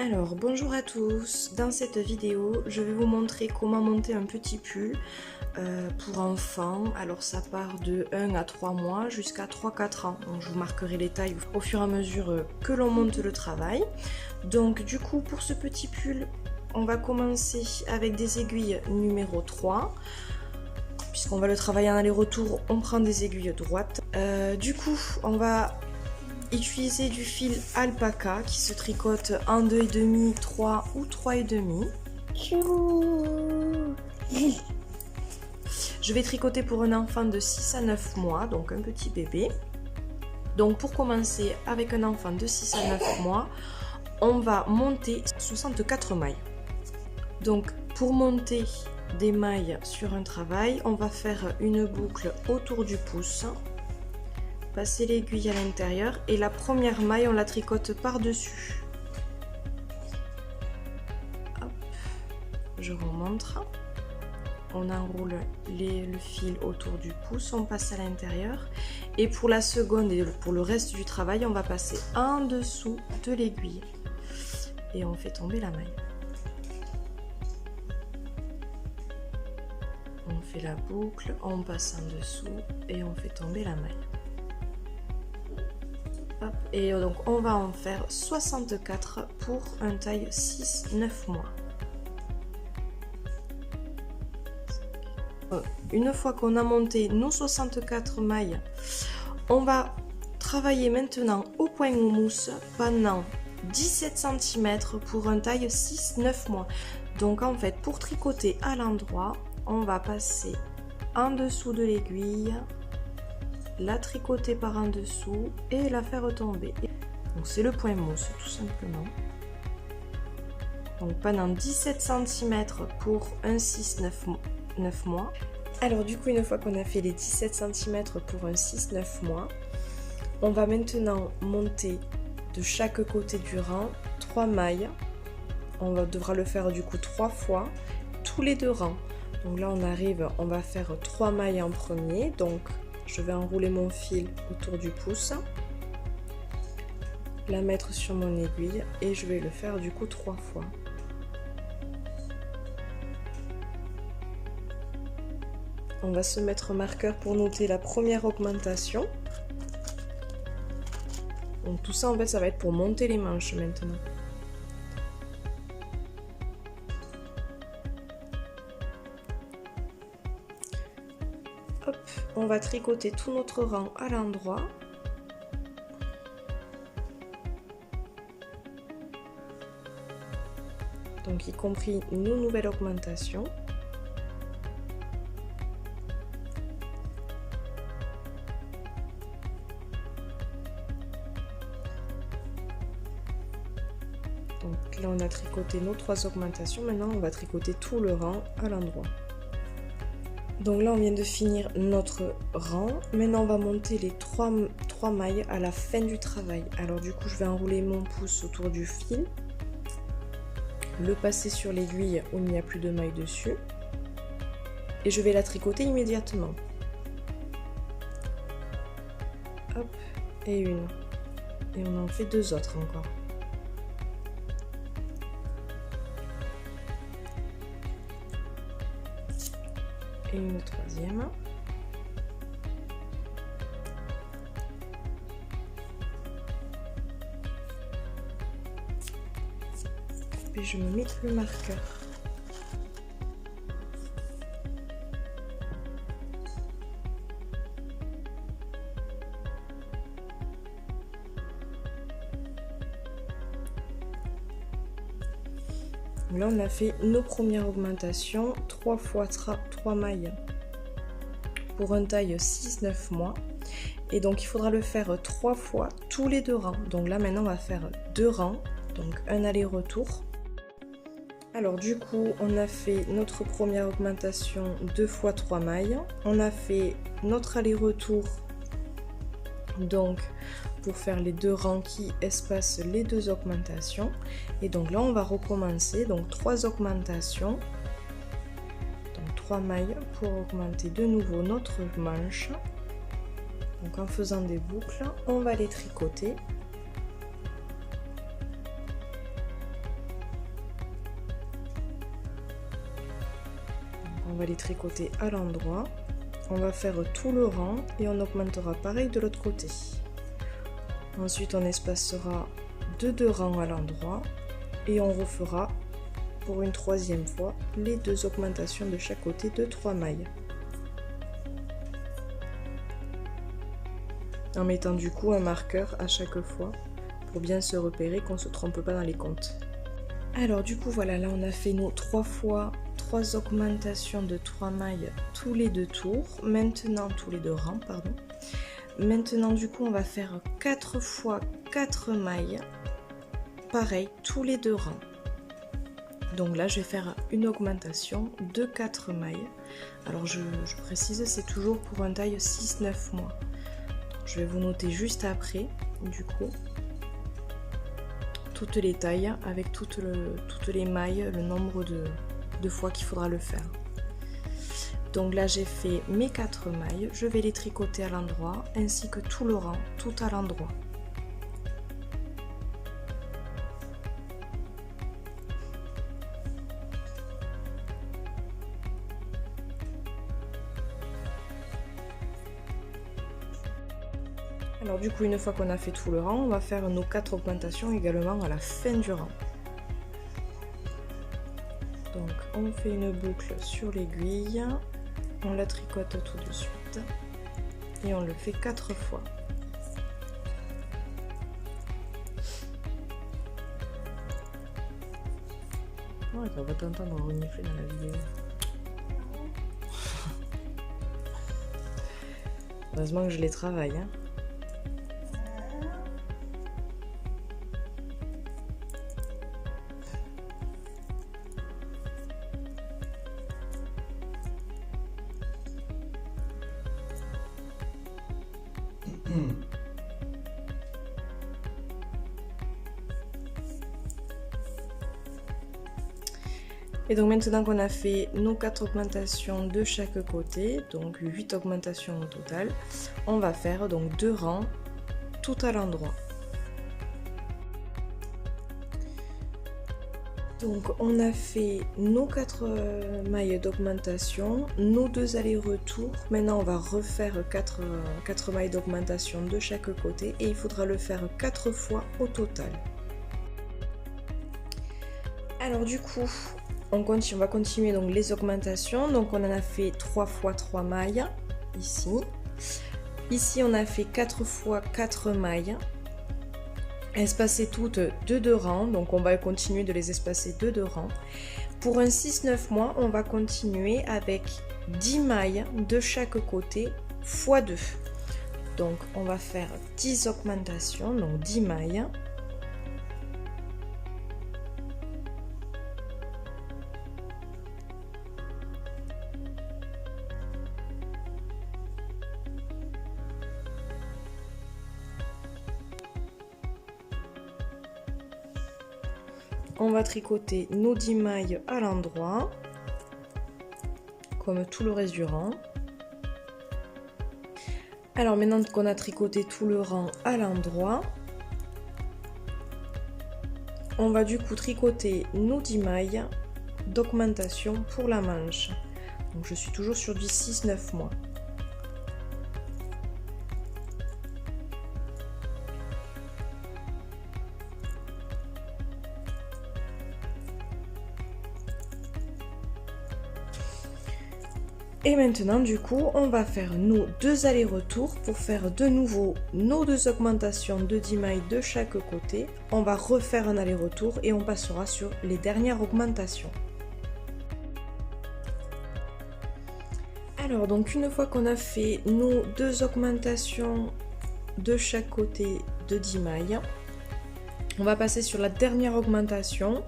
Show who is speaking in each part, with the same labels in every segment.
Speaker 1: Alors bonjour à tous, dans cette vidéo je vais vous montrer comment monter un petit pull pour enfants. Alors ça part de 1 à 3 mois jusqu'à 3-4 ans, donc je vous marquerai les tailles au fur et à mesure que l'on monte le travail. Donc du coup pour ce petit pull on va commencer avec des aiguilles numéro 3. Puisqu'on va le travailler en aller-retour, on prend des aiguilles droites. Du coup on va utiliser du fil alpaca qui se tricote en 2,5, 3 ou 3,5. Je vais tricoter pour un enfant de 6 à 9 mois, donc un petit bébé. Donc pour commencer avec un enfant de 6 à 9 mois, on va monter 64 mailles. Donc pour monter des mailles sur un travail, on va faire une boucle autour du pouce. Passer l'aiguille à l'intérieur et la première maille on la tricote par dessus. Je remonte, on enroule le fil autour du pouce, on passe à l'intérieur et pour la seconde et pour le reste du travail on va passer en dessous de l'aiguille et on fait tomber la maille. On fait la boucle, on passe en dessous et on fait tomber la maille. Et donc on va en faire 64 pour un taille 6-9 mois. Une fois qu'on a monté nos 64 mailles, on va travailler maintenant au point aux mousses pendant 17 cm pour un taille 6-9 mois. Donc en fait pour tricoter à l'endroit, on va passer en dessous de l'aiguille, la tricoter par en dessous et la faire tomber. Donc c'est le point mousse tout simplement. Donc pendant 17 cm pour un 6-9 mois. Alors du coup une fois qu'on a fait les 17 cm pour un 6-9 mois, on va maintenant monter de chaque côté du rang 3 mailles. On devra le faire du coup 3 fois tous les deux rangs. Donc là on arrive, on va faire 3 mailles en premier. Donc je vais enrouler mon fil autour du pouce, la mettre sur mon aiguille et je vais le faire du coup 3 fois. On va se mettre marqueur pour noter la première augmentation. Donc tout ça en fait ça va être pour monter les manches maintenant. Hop, on va tricoter tout notre rang à l'endroit. Donc y compris nos nouvelles augmentations. Donc là on a tricoté nos 3 augmentations, maintenant on va tricoter tout le rang à l'endroit. Donc là on vient de finir notre rang, maintenant on va monter les 3 mailles à la fin du travail. Alors du coup je vais enrouler mon pouce autour du fil, le passer sur l'aiguille où il n'y a plus de maille dessus et je vais la tricoter immédiatement. Hop, et une. Et on en fait 2 autres encore. Et une troisième. Puis je me mets le marqueur. Là on a fait nos premières augmentations, 3 fois 3 mailles pour un taille 6-9 mois. Et donc il faudra le faire 3 fois tous les 2 rangs. Donc là maintenant on va faire 2 rangs, donc un aller-retour. Alors du coup on a fait notre première augmentation 2 fois 3 mailles. On a fait notre aller-retour donc pour faire les 2 rangs qui espacent les 2 augmentations. Et donc là on va recommencer, donc 3 augmentations, donc 3 mailles pour augmenter de nouveau notre manche. Donc en faisant des boucles, on va les tricoter On va les tricoter à l'endroit. On va faire tout le rang et on augmentera pareil de l'autre côté. Ensuite, on espacera de 2 rangs à l'endroit et on refera pour une troisième fois les 2 augmentations de chaque côté de 3 mailles. En mettant du coup un marqueur à chaque fois pour bien se repérer, qu'on ne se trompe pas dans les comptes. Alors du coup voilà, là on a fait nos 3 fois 3 augmentations de 3 mailles tous les 2 tours, maintenant tous les 2 rangs pardon. Maintenant du coup on va faire 4 fois 4 mailles, pareil tous les 2 rangs. Donc là je vais faire une augmentation de 4 mailles. Alors je précise, c'est toujours pour un taille 6-9 mois. Je vais vous noter juste après du coup toutes les tailles avec toutes les mailles, le nombre de fois qu'il faudra le faire. Donc là j'ai fait mes 4 mailles, je vais les tricoter à l'endroit ainsi que tout le rang, tout à l'endroit. Alors du coup une fois qu'on a fait tout le rang, on va faire nos 4 augmentations également à la fin du rang. Donc on fait une boucle sur l'aiguille, on la tricote tout de suite et on le fait 4 fois. Ouais, on va t'entendre renifler dans la vidéo. Heureusement que je les travaille. Hein. Et donc maintenant qu'on a fait nos 4 augmentations de chaque côté, donc 8 augmentations au total, on va faire donc 2 rangs tout à l'endroit. Donc on a fait nos 4 mailles d'augmentation, nos 2 allers-retours. Maintenant on va refaire 4 mailles d'augmentation de chaque côté et il faudra le faire 4 fois au total. Alors du coup, on va continuer donc les augmentations. Donc on en a fait 3 fois 3 mailles ici. Ici on a fait 4 fois 4 mailles. Espacées toutes de 2 rangs, donc on va continuer de les espacer de 2 rangs. Pour un 6-9 mois, on va continuer avec 10 mailles de chaque côté x 2. Donc on va faire 10 augmentations, donc 10 mailles. On va tricoter nos 10 mailles à l'endroit, comme tout le reste du rang. Alors maintenant qu'on a tricoté tout le rang à l'endroit, on va du coup tricoter nos 10 mailles d'augmentation pour la manche. Donc je suis toujours sur du 6-9 mois. Et maintenant du coup on va faire nos 2 allers-retours pour faire de nouveau nos 2 augmentations de 10 mailles de chaque côté. On va refaire un aller-retour et on passera sur les dernières augmentations. Alors donc une fois qu'on a fait nos 2 augmentations de chaque côté de 10 mailles, on va passer sur la dernière augmentation.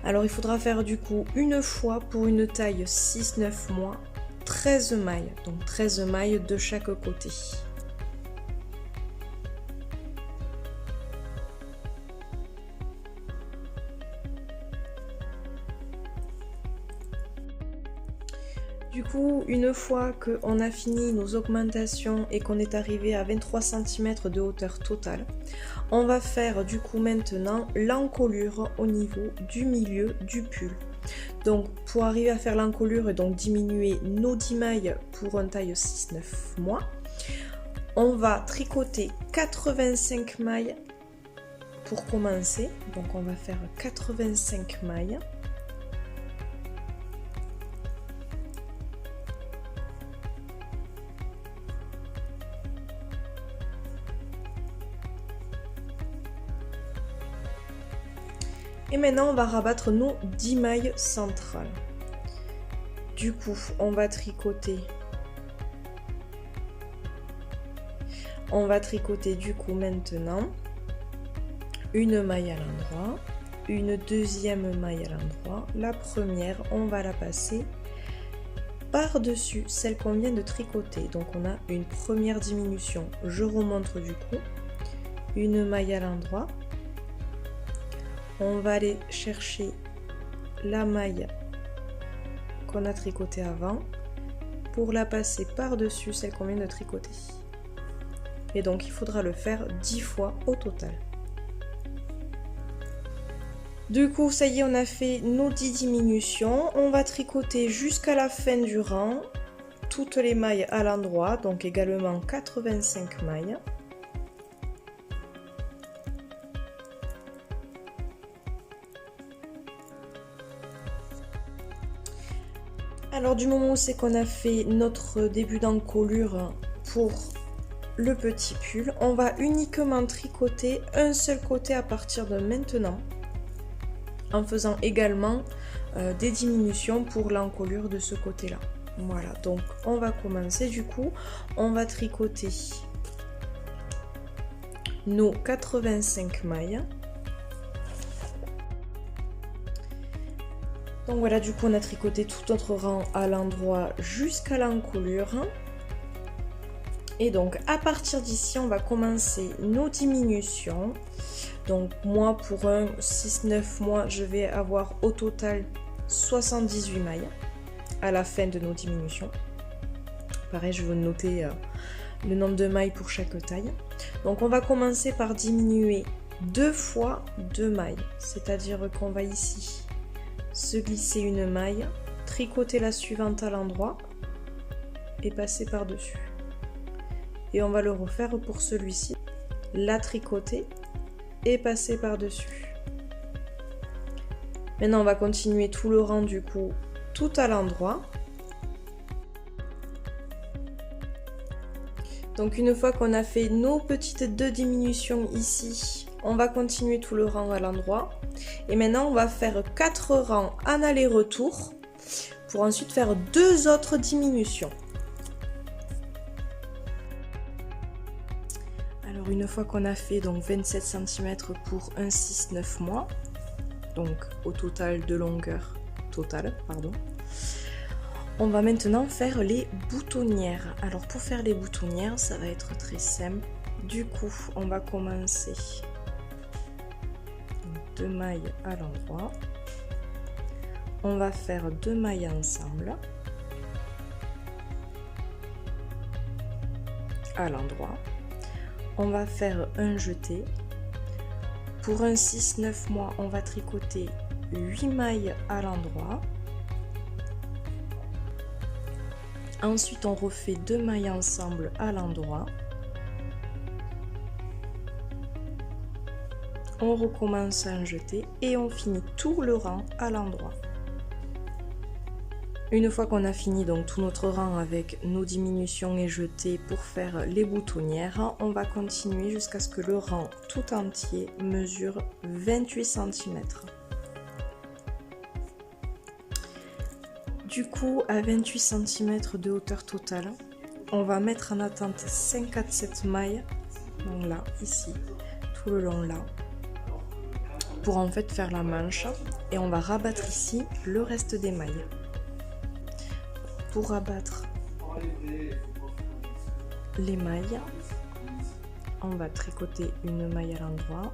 Speaker 1: Alors il faudra faire du coup une fois pour une taille 6-9 mois 13 mailles, donc 13 mailles de chaque côté. Du coup, une fois qu'on a fini nos augmentations et qu'on est arrivé à 23 cm de hauteur totale, on va faire du coup maintenant l'encolure au niveau du milieu du pull. Donc pour arriver à faire l'encolure et donc diminuer nos 10 mailles pour un taille 6-9 mois, on va tricoter 85 mailles pour commencer. Donc on va faire 85 mailles. Et maintenant, on va rabattre nos 10 mailles centrales. Du coup, on va tricoter. On va tricoter du coup maintenant une maille à l'endroit, une deuxième maille à l'endroit. La première, on va la passer par-dessus celle qu'on vient de tricoter. Donc on a une première diminution. Je remonte du coup une maille à l'endroit. On va aller chercher la maille qu'on a tricotée avant pour la passer par-dessus celle qu'on vient de tricoter. Et donc il faudra le faire 10 fois au total. Du coup, ça y est, on a fait nos 10 diminutions. On va tricoter jusqu'à la fin du rang toutes les mailles à l'endroit, donc également 85 mailles. Alors du moment où c'est qu'on a fait notre début d'encolure pour le petit pull, on va uniquement tricoter un seul côté à partir de maintenant, en faisant également des diminutions pour l'encolure de ce côté-là. Voilà, donc on va commencer du coup, on va tricoter nos 85 mailles. Donc voilà, du coup on a tricoté tout notre rang à l'endroit jusqu'à l'encolure. Et donc à partir d'ici, on va commencer nos diminutions. Donc moi pour un 6-9 mois, je vais avoir au total 78 mailles à la fin de nos diminutions. Pareil, je vais noter le nombre de mailles pour chaque taille. Donc on va commencer par diminuer 2 fois 2 mailles. C'est-à-dire qu'on va ici se glisser une maille, tricoter la suivante à l'endroit et passer par-dessus. Et on va le refaire pour celui-ci, la tricoter et passer par-dessus. Maintenant on va continuer tout le rang du coup tout à l'endroit. Donc une fois qu'on a fait nos petites 2 diminutions ici, on va continuer tout le rang à l'endroit. Et maintenant on va faire 4 rangs en aller-retour pour ensuite faire 2 autres diminutions. Alors une fois qu'on a fait donc 27 cm pour un 6-9 mois, donc au total de longueur totale, pardon, on va maintenant faire les boutonnières. Alors pour faire les boutonnières, ça va être très simple. Du coup, on va commencer 2 mailles à l'endroit. On va faire 2 mailles ensemble à l'endroit. On va faire un jeté. Pour un 6-9 mois, on va tricoter 8 mailles à l'endroit. Ensuite, on refait 2 mailles ensemble à l'endroit. On recommence à en jeter et on finit tout le rang à l'endroit. Une fois qu'on a fini donc tout notre rang avec nos diminutions et jetés pour faire les boutonnières, on va continuer jusqu'à ce que le rang tout entier mesure 28 cm. Du coup, à 28 cm de hauteur totale, on va mettre en attente 5 à 7 mailles, donc là, ici, tout le long là, pour en fait faire la manche, et on va rabattre ici le reste des mailles. Pour rabattre les mailles, on va tricoter une maille à l'endroit,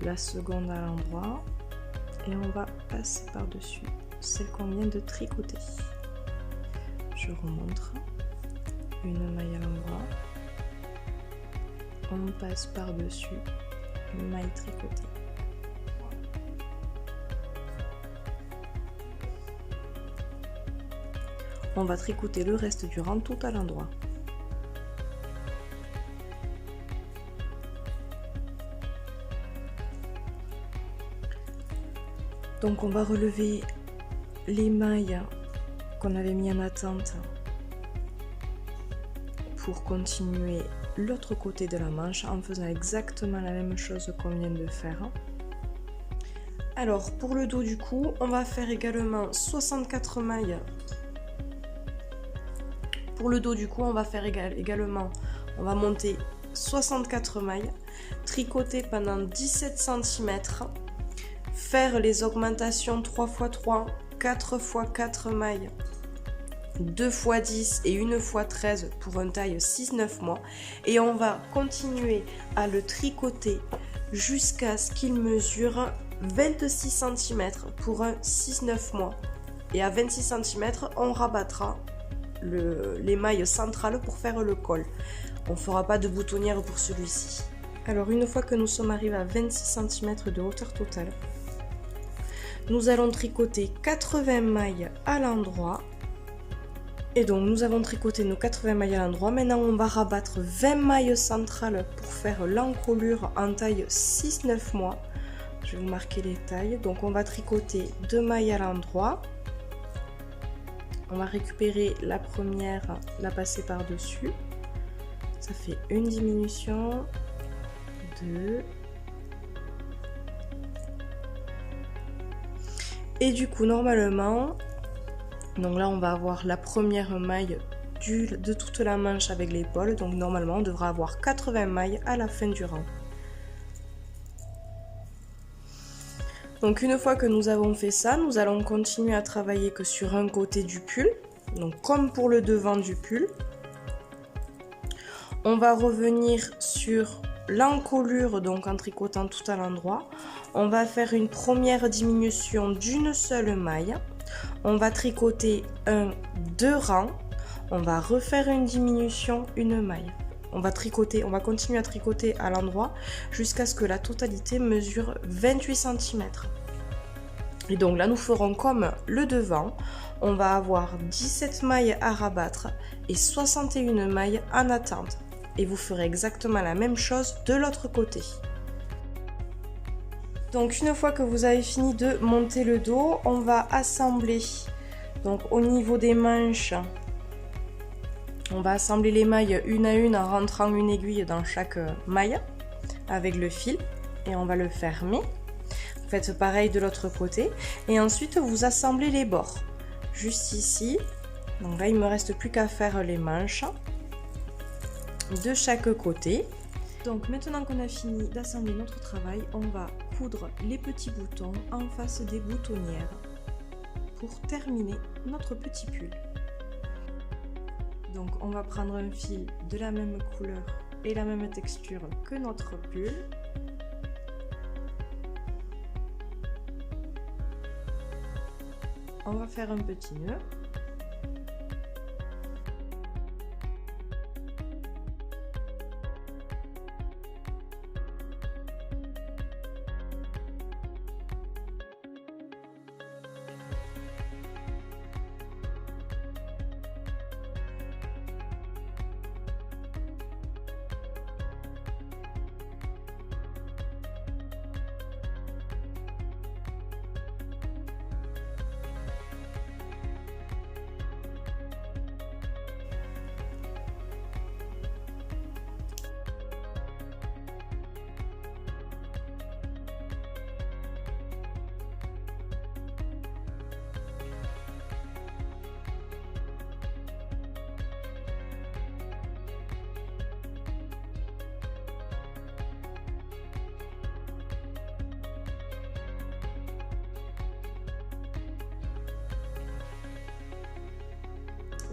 Speaker 1: la seconde à l'endroit, et on va passer par-dessus celle qu'on vient de tricoter. Je remontre, une maille à l'endroit, on passe par-dessus, une maille tricotée. on va tricoter le reste du rang tout à l'endroit. Donc on va relever les mailles qu'on avait mis en attente pour continuer l'autre côté de la manche en faisant exactement la même chose qu'on vient de faire. Alors pour le dos du cou, on va faire également 64 mailles. Pour le dos du cou, on va faire également, on va monter 64 mailles, tricoter pendant 17 cm, faire les augmentations 3x3, 4x4 mailles, 2x10 et 1x13 pour un taille 6-9 mois. Et on va continuer à le tricoter jusqu'à ce qu'il mesure 26 cm pour un 6-9 mois. Et à 26 cm, on rabattra les mailles centrales pour faire le col. On ne fera pas de boutonnière pour celui-ci. Alors une fois que nous sommes arrivés à 26 cm de hauteur totale, nous allons tricoter 80 mailles à l'endroit. Et donc nous avons tricoté nos 80 mailles à l'endroit. Maintenant on va rabattre 20 mailles centrales pour faire l'encolure en taille 6-9 mois. Je vais vous marquer les tailles. Donc on va tricoter 2 mailles à l'endroit. On va récupérer la première, la passer par-dessus. Ça fait une diminution, 2. Et du coup, normalement, donc là, on va avoir la première maille de toute la manche avec l'épaule. Donc normalement, on devra avoir 80 mailles à la fin du rang. Donc une fois que nous avons fait ça, nous allons continuer à travailler que sur un côté du pull. Donc comme pour le devant du pull. On va revenir sur l'encolure, donc en tricotant tout à l'endroit. On va faire une première diminution d'une seule maille. On va tricoter 2 rangs. On va refaire une diminution, une maille. On va continuer à tricoter à l'endroit jusqu'à ce que la totalité mesure 28 cm. Et donc là, nous ferons comme le devant. On va avoir 17 mailles à rabattre et 61 mailles en attente. Et vous ferez exactement la même chose de l'autre côté. Donc une fois que vous avez fini de monter le dos, on va assembler. Donc au niveau des manches, on va assembler les mailles une à une en rentrant une aiguille dans chaque maille avec le fil et on va le fermer. Faites pareil de l'autre côté et ensuite vous assemblez les bords juste ici. Donc là il me reste plus qu'à faire les manches de chaque côté. Donc maintenant qu'on a fini d'assembler notre travail, on va coudre les petits boutons en face des boutonnières pour terminer notre petit pull. Donc on va prendre un fil de la même couleur et la même texture que notre pull. On va faire un petit nœud.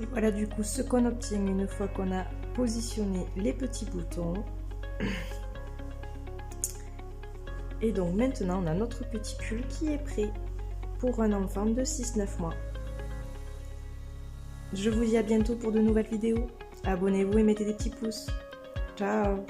Speaker 1: Et voilà du coup ce qu'on obtient une fois qu'on a positionné les petits boutons. Et donc maintenant on a notre petit pull qui est prêt pour un enfant de 6-9 mois. Je vous dis à bientôt pour de nouvelles vidéos. Abonnez-vous et mettez des petits pouces. Ciao!